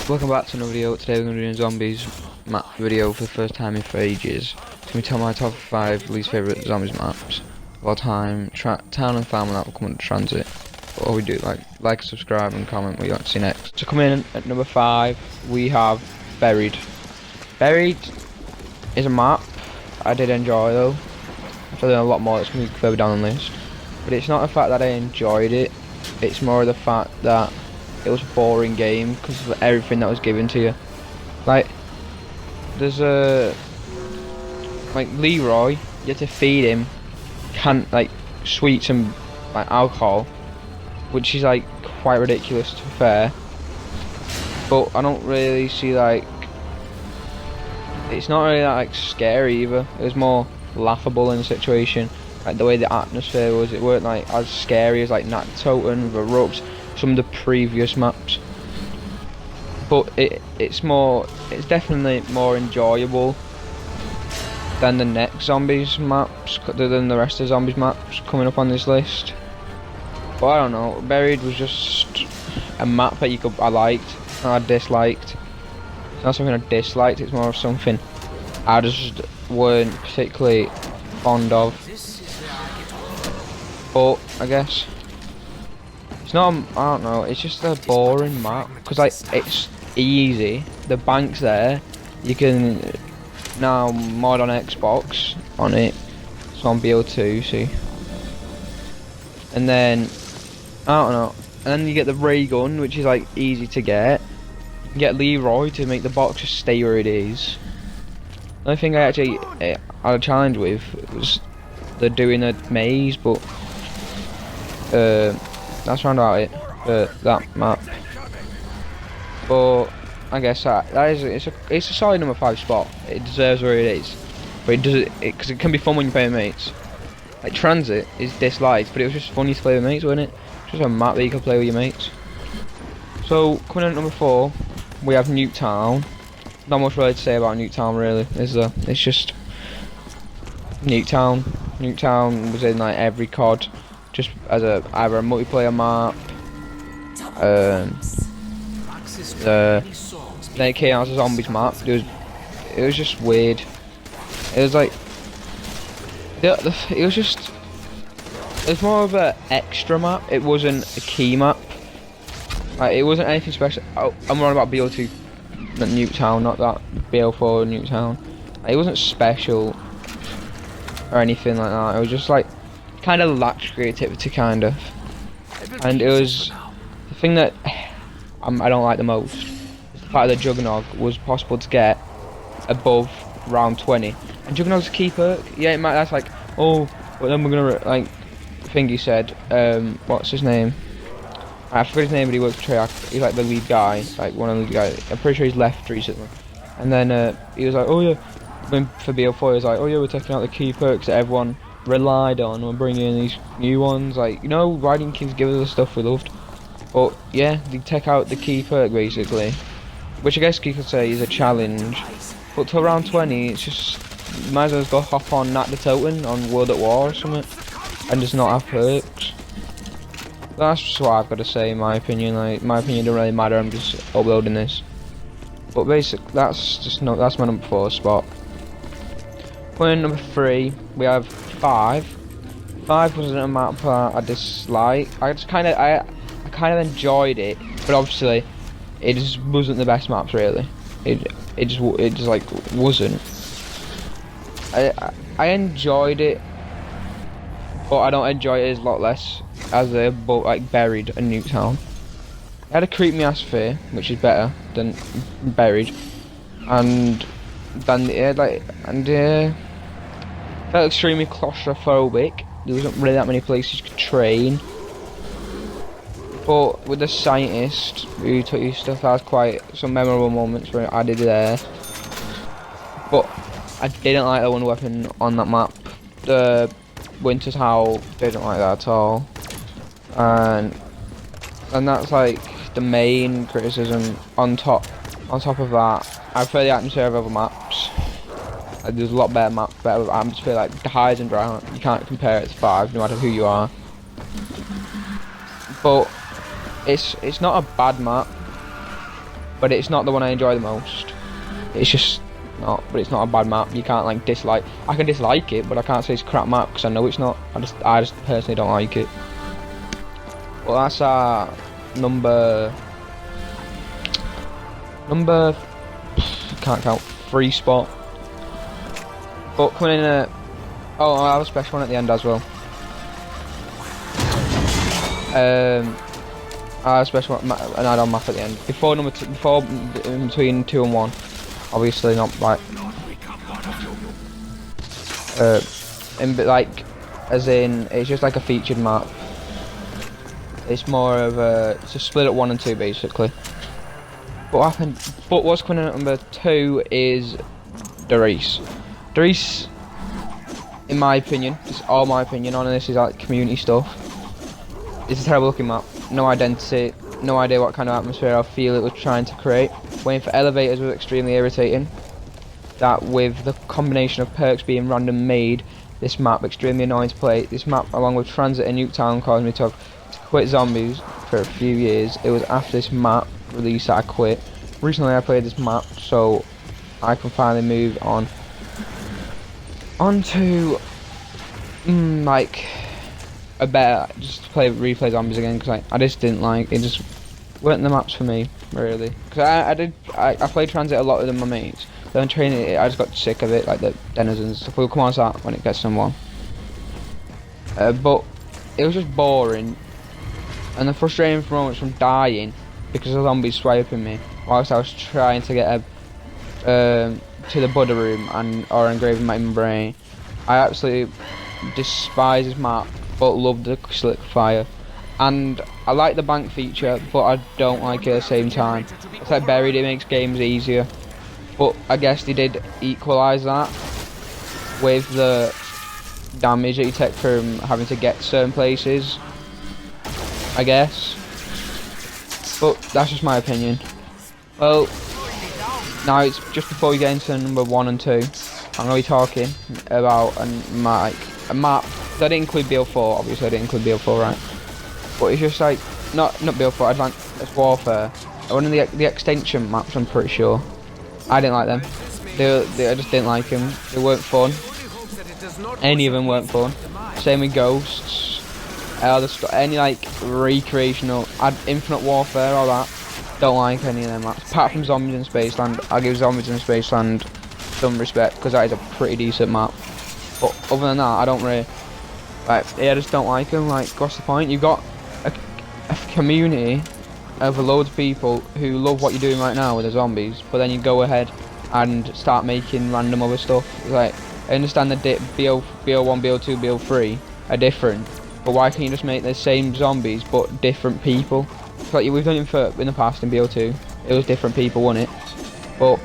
Welcome back to another video. Today we're going to be doing zombies map video for the first time in for ages. It's going to be my top 5 least favourite zombies maps of all time. Town and farm, that will come under transit. But all we do, like, subscribe and comment what you want to see next. So coming in at number 5, we have Buried. Buried is a map I did enjoy though. I feel a lot more that's going to be further down the list. But it's not the fact that I enjoyed it, it's more the fact that it was a boring game because of everything that was given to you. Like, there's like Leroy, you have to feed him sweets and like alcohol, which is like quite ridiculous to be fair. But I don't really see it's not really that like scary either. It was more laughable in the situation. Like the way the atmosphere was, it weren't like as scary as like Nakatoten, the Ropes, some of the previous maps, but it's definitely more enjoyable than the next zombies maps, than the rest of the zombies maps coming up on this list. But I don't know, Buried was just a map that I liked and I disliked. It's not something I disliked, it's more of something I just weren't particularly fond of. But I guess it's not, I don't know, it's just a boring map, because like, it's easy, the bank's there, you can now mod on Xbox on it, it's on BO2, see, and then, I don't know, and then you get the ray gun, which is like easy to get, you can get Leroy to make the box just stay where it is. The only thing I actually had a challenge with was the doing a maze, but that's round about it for that map. But I guess it's a solid number 5 spot. It deserves where it is. But it does because it can be fun when you play with mates. Like Transit is disliked, but it was just funny to play with mates, wasn't it? Just a map that you can play with your mates. So coming in at number 4, we have Nuketown. Not much really to say about Nuketown really, is there? It's just Nuketown. Nuketown was in like every COD. Just as either a multiplayer map, then it came out as a zombies map. It was just weird. It was like it was more of an extra map. It wasn't a key map. Like it wasn't anything special. I'm on about BO2 Nuketown, not that BO4 Nuketown. Like, it wasn't special or anything like that. It was just like kind of lacked creativity, kind of, and it was the thing that I don't like the most is the fact that Juggernog was possible to get above round 20, and Juggernaut's a key perk. Yeah, it might. That's like, oh, but then we're gonna like, I think he said, what's his name? I forget his name, but he works for Treyarch. He's like the lead guy, like one of the lead guys. I'm pretty sure he's left recently, and then he was like, oh yeah, when for BO4 he was like, oh yeah, we're taking out the key perks that everyone relied on and bringing in these new ones, like, you know, Riding Kings give us the stuff we loved, but yeah, they take out the key perk basically, which I guess you could say is a challenge, but till round 20 it's just, you might as well go hop on Nakatoten on World at War or something and just not have perks. That's just what I've got to say in my opinion. Like, my opinion don't really matter, I'm just uploading this. But basically that's my number 4 spot. Point number 3, we have 5. 5 wasn't a map I disliked. I kind of enjoyed it, but obviously it just wasn't the best maps really. It just like wasn't. I enjoyed it, but I don't enjoy it as a lot less as like Buried and Nuketown. It had a creepy atmosphere, which is better than Buried, and then felt extremely claustrophobic. There wasn't really that many places you could train. But with the scientist who took you stuff, that was quite some memorable moments were added there. But I didn't like the one weapon on that map. The Winter's Howl, didn't like that at all. And that's like the main criticism. On top of that, I prefer the atmosphere of other maps. There's a lot better maps, better atmosphere, like the highs and dry. You can't compare it to 5, no matter who you are. But it's not a bad map. but it's not the one I enjoy the most. It's just not, but it's not a bad map. You can't like dislike. I can dislike it, but I can't say it's a crap map because I know it's not. I just personally don't like it. Well, that's our number can't count 3 spot. But coming in at I have a special one at the end as well. I have a special an add-on map at the end before number 2, before in between 2 and 1. Obviously not like like as in it's just like a featured map. It's more of it's a split at 1 and 2 basically. What happened? But what's coming in at number 2 is Darius. Darius, in my opinion, it's all my opinion on this, is like community stuff. It's a terrible looking map. No identity, no idea what kind of atmosphere I feel it was trying to create. Waiting for elevators was extremely irritating. That with the combination of perks being random made this map extremely annoying to play. This map along with Transit and Nuketown caused me to quit zombies for a few years. It was after this map release that I quit. Recently I played this map so I can finally move on to like a better, just to replay zombies again, because I just didn't like it. Just weren't the maps for me really, because I played Transit a lot with my mates. Then training it, I just got sick of it, like the denizens. So we'll come on to that when it gets someone. But it was just boring, and the frustrating moments from dying because of zombies swiping me whilst I was trying to get to the Buddha room or engraving my brain. I absolutely despise this map, but love the slick fire. And I like the bank feature, but I don't like it at the same time. It's like buried, it makes games easier. But I guess they did equalise that with the damage that you take from having to get certain places, I guess. But that's just my opinion. Well, now it's just before we get into number 1 and 2. I'm going to be talking about a map. That didn't include BO4, obviously I didn't include BO4, right? But it's just like, not BO4, Advanced Warfare. One of the extension maps, I'm pretty sure. I didn't like them. I just didn't like them. They weren't fun. Any of them weren't fun. Same with Ghosts. Any like recreational, Infinite Warfare, all that. Don't like any of them maps. Apart from Zombies in Spaceland, I'll give Zombies in Spaceland some respect because that is a pretty decent map. But other than that, I don't really I just don't like them. Like, what's the point? You've got a community of a load of people who love what you're doing right now with the zombies, but then you go ahead and start making random other stuff. Like, I understand that BO1, BO2, BO3 are different, but why can't you just make the same zombies but different people? Like we've done it in the past in BO2. It was different people, wasn't it? But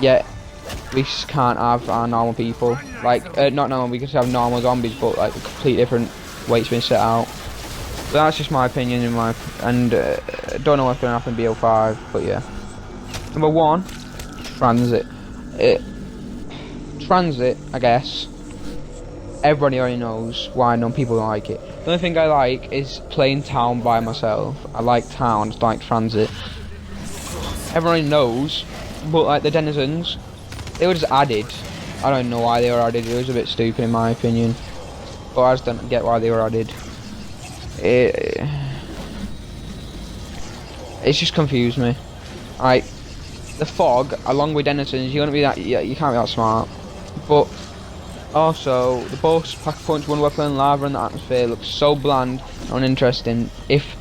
yeah, we just can't have our normal people. Like not normal, we could have normal zombies, but like a complete different way it's been set out. But that's just my opinion and don't know what's going to happen in BO5, but yeah. Number 1, Transit. Transit, I guess. Everybody already knows why people don't like it. The only thing I like is playing Town by myself. I like Town, I just like Transit. Everyone knows, but like the denizens, they were just added. I don't know why they were added. It was a bit stupid in my opinion, but I just don't get why they were added. It's just confused me. Like the fog, along with denizens, you can't be that smart. But also, the boss pack punch, one weapon, lava, and the atmosphere looks so bland and uninteresting. If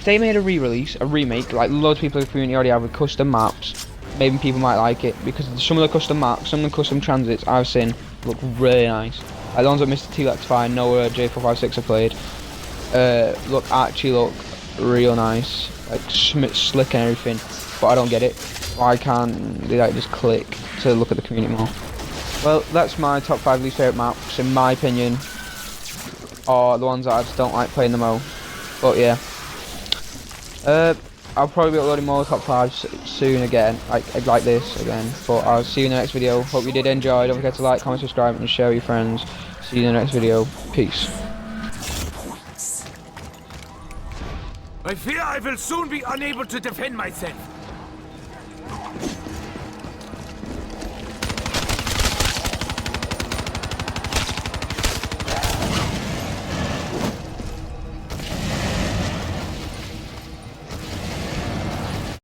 they made a re-release, a remake, like loads of people in the community already have with custom maps, maybe people might like it, because some of the custom maps, some of the custom transits I've seen look really nice. Like the ones that Mr. T-Lexify, Noah, J456 have played, look real nice, like slick and everything. But I don't get it. Why can't they like just click to look at the community more? Well, that's my top 5 least favourite maps, in my opinion, or the ones that I just don't like playing the most. But yeah, I'll probably be uploading more top 5s soon again, like this again. But I'll see you in the next video. Hope you did enjoy. Don't forget to like, comment, subscribe, and share with your friends. See you in the next video. Peace. I fear I will soon be unable to defend myself.